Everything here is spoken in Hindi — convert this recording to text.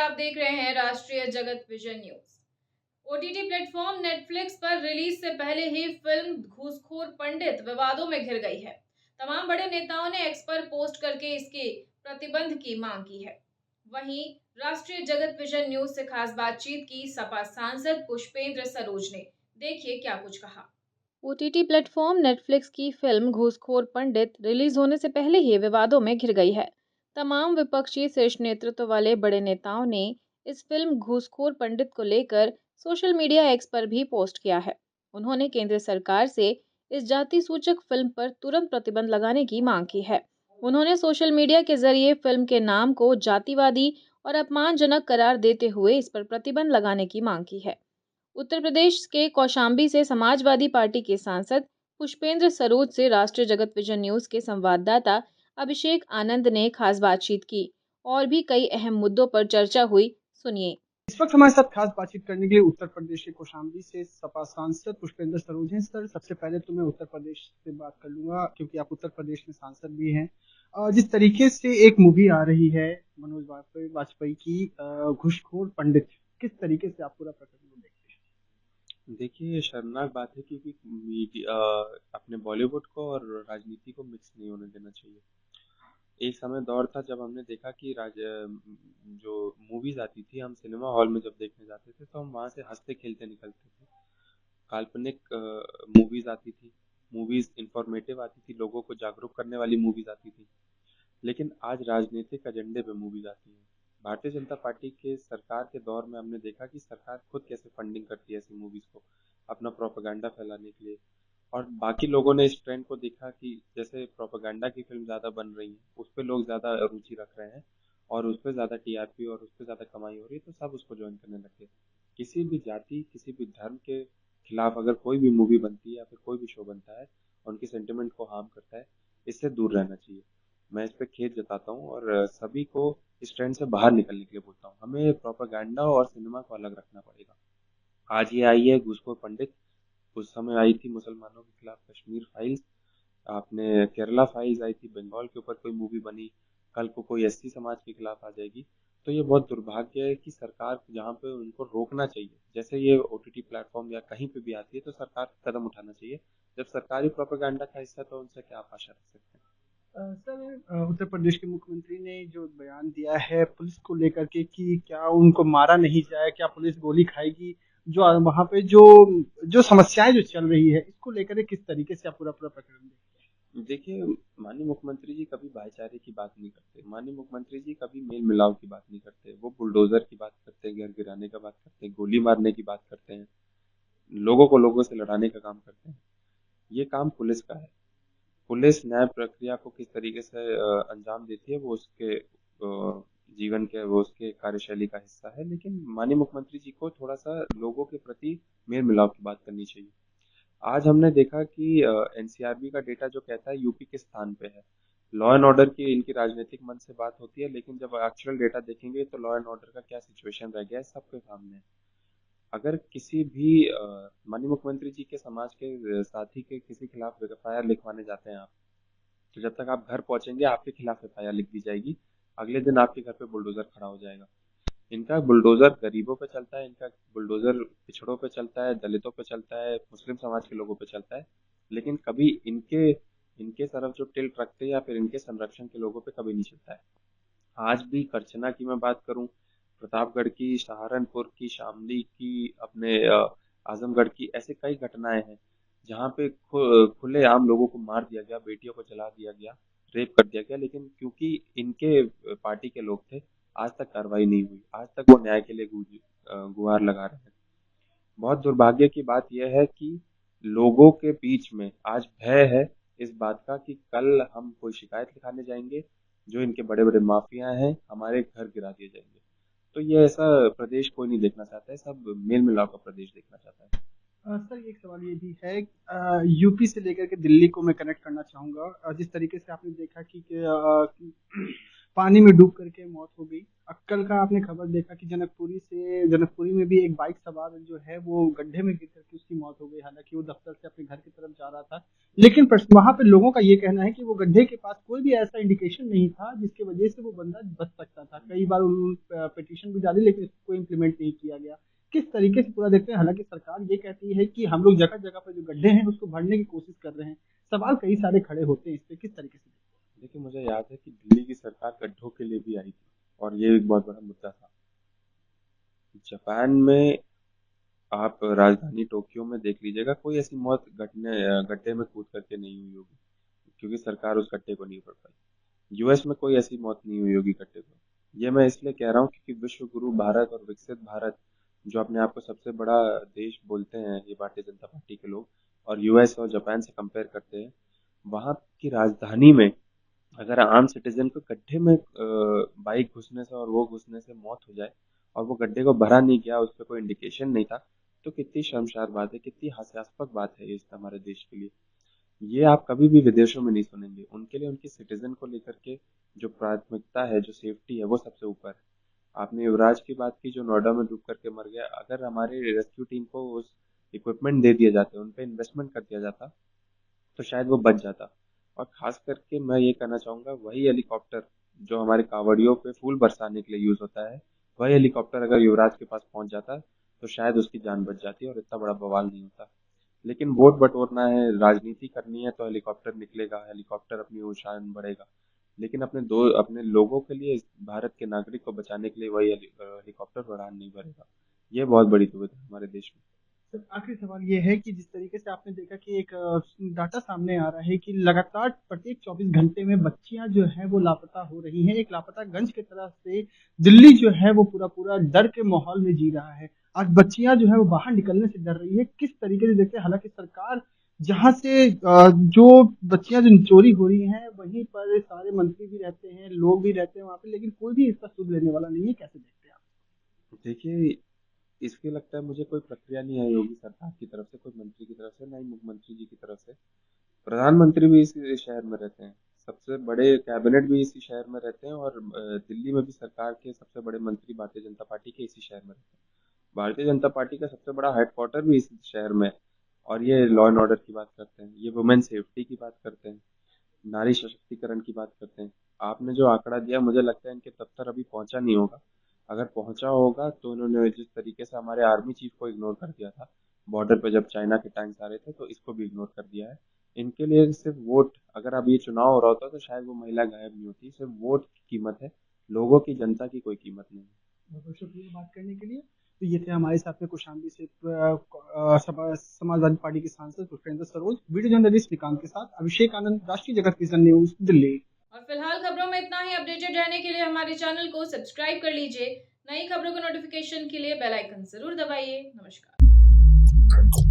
आप देख रहे हैं राष्ट्रीय जगत vision news. OTT platform Netflix पर रिलीज से पहले ही फिल्म घूसखोर पंडित विवादों में घिर गई है। तमाम बड़े नेताओं ने एक्स पर पोस्ट करके इसके प्रतिबंध की मांग की है। वहीं राष्ट्रीय जगत विजन न्यूज से खास बातचीत की सपा सांसद पुष्पेंद्र सरोज ने। देखिए क्या कुछ कहा। ओटीटी प्लेटफॉर्म नेटफ्लिक्स की फिल्म घूसखोर पंडित रिलीज होने से पहले ही विवादों में घिर गई है। तमाम विपक्षी शीर्ष नेतृत्व वाले बड़े नेताओं ने इस फिल्म घूसखोर पंडित को लेकर सोशल मीडिया एक्स पर भी पोस्ट किया है। उन्होंने केंद्र सरकार से इस जाति सूचक फिल्म पर तुरंत प्रतिबंध लगाने की मांग की है। उन्होंने सोशल मीडिया के जरिए फिल्म के नाम को जातिवादी और अपमानजनक करार देते हुए इस पर प्रतिबंध लगाने की मांग की है। उत्तर प्रदेश के कौशाम्बी से समाजवादी पार्टी के सांसद पुष्पेंद्र सरोज से राष्ट्रीय जगत विजन न्यूज के संवाददाता अभिषेक आनंद ने खास बातचीत की और भी कई अहम मुद्दों पर चर्चा हुई। सुनिए। इस वक्त हमारे साथ खास बातचीत करने के लिए उत्तर प्रदेश के कौशाम्बी से सपा सांसद पुष्पेंद्र सरोज हैं। सर, सबसे पहले तो मैं उत्तर प्रदेश से बात कर लूंगा क्योंकि आप उत्तर प्रदेश में सांसद भी हैं। जिस तरीके से एक मूवी आ रही है मनोज वाजपेयी की घूसखोर पंडित, किस तरीके से आप पूरा प्रकरण को देखते हैं? देखिए, ये शर्मनाक बात है क्योंकि मीडिया अपने बॉलीवुड को और राजनीति को मिक्स नहीं होने देना चाहिए। एक समय दौर था जब हमने देखा कि जो मूवीज आती थी, हम सिनेमा हॉल में जब देखने जाते थे तो हम वहां से हंसते खेलते निकलते थे। काल्पनिक मूवीज आती थी, मूवीज इंफॉर्मेटिव आती थी, लोगों को जागरूक करने वाली मूवीज आती थी। लेकिन आज राजनीतिक एजेंडे पे मूवीज आती हैं। भारतीय जनता पार्टी के सरकार के दौर में हमने देखा कि सरकार खुद कैसे फंडिंग करती है ऐसी मूवीज को अपना प्रोपेगेंडा फैलाने के लिए। और बाकी लोगों ने इस ट्रेंड को देखा कि जैसे प्रोपेगेंडा की फिल्म ज़्यादा बन रही है, उस पर लोग ज़्यादा रुचि रख रहे हैं और उस पर ज़्यादा टीआरपी और उस पर ज़्यादा कमाई हो रही है, तो सब उसको ज्वाइन करने लगे। किसी भी जाति, किसी भी धर्म के खिलाफ अगर कोई भी मूवी बनती है या फिर कोई भी शो बनता है, उनकी सेंटिमेंट को हार्म करता है, इससे दूर रहना चाहिए। मैं इस पे खेद जताता हूँ और सभी को इस ट्रेंड से बाहर निकलने के लिए बोलता हूँ। हमें प्रोपेगेंडा और सिनेमा को अलग रखना पड़ेगा। आज ये आई है घूसखोर पंडित, उस समय आई थी मुसलमानों के खिलाफ कश्मीर फाइल्स, आपने केरला फाइल्स आई थी, बंगाल के ऊपर कोई मूवी बनी, कल को कोई एससी समाज के खिलाफ आ जाएगी। तो ये बहुत दुर्भाग्य है कि सरकार जहाँ पे उनको रोकना चाहिए, जैसे ये ओटीटी प्लेटफॉर्म या कहीं पे भी आती है तो सरकार को कदम उठाना चाहिए। जब सरकारी प्रोपेगेंडा का हिस्सा, तो उनसे क्या आप आशा रख सकते हैं? सर, उत्तर प्रदेश के मुख्यमंत्री ने जो बयान दिया है पुलिस को लेकर के कि क्या उनको मारा नहीं जाए, क्या पुलिस गोली खाएगी, जो वहां पे जो जो समस्याएं जो चल रही है, इसको लेकर के किस तरीके से आप पूरा पूरा प्रकरण देखते देखिए, माननीय मुख्यमंत्री जी कभी भाईचारे की बात नहीं करते। माननीय मुख्यमंत्री जी कभी मेल मिलाप की बात नहीं करते। वो बुलडोजर की बात करते हैं, घर गिराने का बात करते हैं, गोली मारने की बात करते हैं, लोगों को लोगों से लड़ाने का काम करते हैं। ये काम पुलिस का है। पुलिस न्याय प्रक्रिया को किस तरीके से अंजाम देती है, वो उसके जीवन के, वो उसके कार्यशैली का हिस्सा है। लेकिन माननीय मुख्यमंत्री जी को थोड़ा सा लोगों के प्रति मेल मिलाप की बात करनी चाहिए। आज हमने देखा कि एनसीआरबी का डेटा जो कहता है यूपी के स्थान पे है। लॉ एंड ऑर्डर की इनकी राजनीतिक मन से बात होती है, लेकिन जब एक्चुअल डेटा देखेंगे तो लॉ एंड ऑर्डर का क्या सिचुएशन रह गया है सबके सामने है। अगर किसी भी माननीय मुख्यमंत्री जी के समाज के साथी के किसी खिलाफ एफआईआर लिखवाने जाते हैं आप, तो जब तक आप घर पहुंचेंगे आपके खिलाफ एफआईआर लिख दी जाएगी, अगले दिन आपके घर पे बुलडोजर खड़ा हो जाएगा। इनका बुलडोजर गरीबों पे चलता है, इनका बुलडोजर पिछड़ों पे चलता है, दलितों पे चलता है, मुस्लिम समाज के लोगों पे चलता है। लेकिन कभी इनके इनके तरफ जो टिल्ट रखते हैं या फिर इनके संरक्षण के लोगों पे कभी नहीं चलता है। आज भी करछना की मैं बात करूं, प्रतापगढ़ की, सहारनपुर की, शामली की, अपने आजमगढ़ की, ऐसे कई घटनाएं हैं जहाँ पे खुले आम लोगों को मार दिया गया, बेटियों को जला दिया गया, रेप कर दिया गया। लेकिन क्योंकि इनके पार्टी के लोग थे, आज तक कार्रवाई नहीं हुई, आज तक वो न्याय के लिए गुहार लगा रहे हैं। बहुत दुर्भाग्य की बात यह है कि लोगों के बीच में आज भय है इस बात का कि कल हम कोई शिकायत लिखाने जाएंगे, जो इनके बड़े बड़े माफिया हैं, हमारे घर गिरा दिए जाएंगे। तो ये ऐसा प्रदेश कोई नहीं देखना चाहता है, सब मेल मिलाप का प्रदेश देखना चाहता है। सर, एक सवाल ये भी है, यूपी से लेकर के दिल्ली को मैं कनेक्ट करना चाहूंगा। जिस तरीके से आपने देखा कि पानी में डूब करके मौत हो गई। कल का आपने खबर देखा कि जनकपुरी में भी एक बाइक सवार जो है वो गड्ढे में गिर करके उसकी मौत हो गई। हालांकि वो दफ्तर से अपने घर की तरफ जा रहा था, लेकिन वहां पे लोगों का ये कहना है कि वो गड्ढे के पास कोई भी ऐसा इंडिकेशन नहीं था जिसकी वजह से वो बंदा बच सकता था। कई बार उन्होंने पिटीशन भी डाली लेकिन इसको इम्प्लीमेंट नहीं किया गया। किस तरीके से पूरा देखते हैं? हालांकि सरकार ये कहती है कि हम लोग जगह जगह पर जो गड्ढे हैं उसको भरने की कोशिश कर रहे हैं। सवाल कई सारे खड़े होते हैं, इस पे किस तरीके से? देखिए, मुझे याद है कि दिल्ली की सरकार गड्ढों के लिए भी आई थी और ये एक बहुत बड़ा मुद्दा था। जापान में आप राजधानी टोक्यो में देख लीजिएगा, कोई ऐसी मौत गड्ढे में कूद करके नहीं हुई होगी, क्योंकि सरकार उस गड्ढे को नहीं भर पाई। यूएस में कोई ऐसी मौत नहीं हुई होगी गड्ढे को। ये मैं इसलिए कह रहा हूँ क्योंकि विश्व गुरु भारत और विकसित भारत, जो अपने आप को सबसे बड़ा देश बोलते हैं ये भारतीय जनता पार्टी के लोग, और यूएस और जापान से कंपेयर करते हैं, वहाँ की राजधानी में अगर आम सिटीजन को गड्ढे में बाइक घुसने से और वो घुसने से मौत हो जाए और वो गड्ढे को भरा नहीं गया, उस पर कोई इंडिकेशन नहीं था, तो कितनी शर्मसार बात है, कितनी हास्यास्पद बात है ये हमारे देश के लिए। ये आप कभी भी विदेशों में नहीं सुनेंगे। उनके लिए उनके सिटीजन को लेकर के जो प्राथमिकता है, जो सेफ्टी है, वो सबसे ऊपर है। आपने युवराज की बात की जो नोएडा में डूब करके मर गया। अगर हमारे रेस्क्यू टीम को उस इक्विपमेंट दे दिए जाते, उन पे इन्वेस्टमेंट कर दिया जाता, तो शायद वो बच जाता। और खास करके मैं ये कहना चाहूंगा, वही हेलीकॉप्टर जो हमारे कांवड़ियों पे फूल बरसाने के लिए यूज होता है, वही हेलीकॉप्टर अगर युवराज के पास पहुंच जाता तो शायद उसकी जान बच जाती और इतना बड़ा बवाल नहीं होता। लेकिन वोट बटोरना है, राजनीति करनी है, तो हेलीकॉप्टर निकलेगा, हेलीकॉप्टर अपनी ऊंचाई बढ़ेगा। लेकिन अपने लोगों के लिए, भारत के नागरिक को बचाने के लिए वही हेलीकॉप्टर उड़ान नहीं भरेगा। ये बहुत बड़ी दुविधा है हमारे देश में। सर, आखिरी सवाल ये है कि जिस तरीके से आपने देखा कि एक डाटा सामने आ रहा है कि लगातार प्रत्येक 24 घंटे में बच्चियां जो है वो लापता हो रही हैं। एक लापतागंज की तरह से दिल्ली जो है वो पूरा पूरा डर के माहौल में जी रहा है। आज बच्चियां जो है वो बाहर निकलने से डर रही है। किस तरीके से देखते हैं? हालांकि सरकार जहां से जो बच्चियां जो चोरी हो रही हैं वहीं पर सारे मंत्री भी रहते हैं, लोग भी रहते हैं वहां पे, लेकिन कोई भी इसका सुध लेने वाला नहीं है। कैसे देखते हैं आप? देखिए, इसके लगता है मुझे कोई प्रक्रिया नहीं आई होगी सरकार की तरफ से, कोई मंत्री की तरफ से, ना ही मुख्यमंत्री जी की तरफ से। प्रधानमंत्री भी इसी शहर में रहते हैं, सबसे बड़े कैबिनेट भी इसी शहर में रहते हैं, और दिल्ली में भी सरकार के सबसे बड़े मंत्री भारतीय जनता पार्टी के इसी शहर में रहते हैं। भारतीय जनता पार्टी का सबसे बड़ा हेडक्वार्टर भी इसी शहर में है। और ये लॉ एंड ऑर्डर की बात करते हैं, ये वुमेन सेफ्टी की बात करते हैं, नारी सशक्तिकरण की बात करते हैं। आपने जो आंकड़ा दिया, मुझे लगता है इनके दफ्तर अभी पहुंचा नहीं होगा। अगर पहुंचा होगा तो इन्होंने जिस तरीके से हमारे आर्मी चीफ को इग्नोर कर दिया था बॉर्डर पे जब चाइना के टैंक्स आ रहे थे, तो इसको भी इग्नोर कर दिया है। इनके लिए सिर्फ वोट, अगर अब ये चुनाव हो रहा होता तो शायद वो महिला गायब नहीं होती। सिर्फ वोट की कीमत है, लोगों की, जनता की कोई कीमत नहीं है। बहुत बहुत शुक्रिया बात करने के लिए। तो ये थे हमारे साथ में कौशाम्बी से समाजवादी पार्टी के सांसद पुष्पेंद्र सरोज, वीडियो जर्नलिस्ट निकांत के साथ अभिषेक आनंद, राष्ट्रीय जगत विजन न्यूज, दिल्ली। और फिलहाल खबरों में इतना ही। अपडेटेड रहने के लिए हमारे चैनल को सब्सक्राइब कर लीजिए। नई खबरों के नोटिफिकेशन के लिए बेल आइकन जरूर दबाइए। नमस्कार।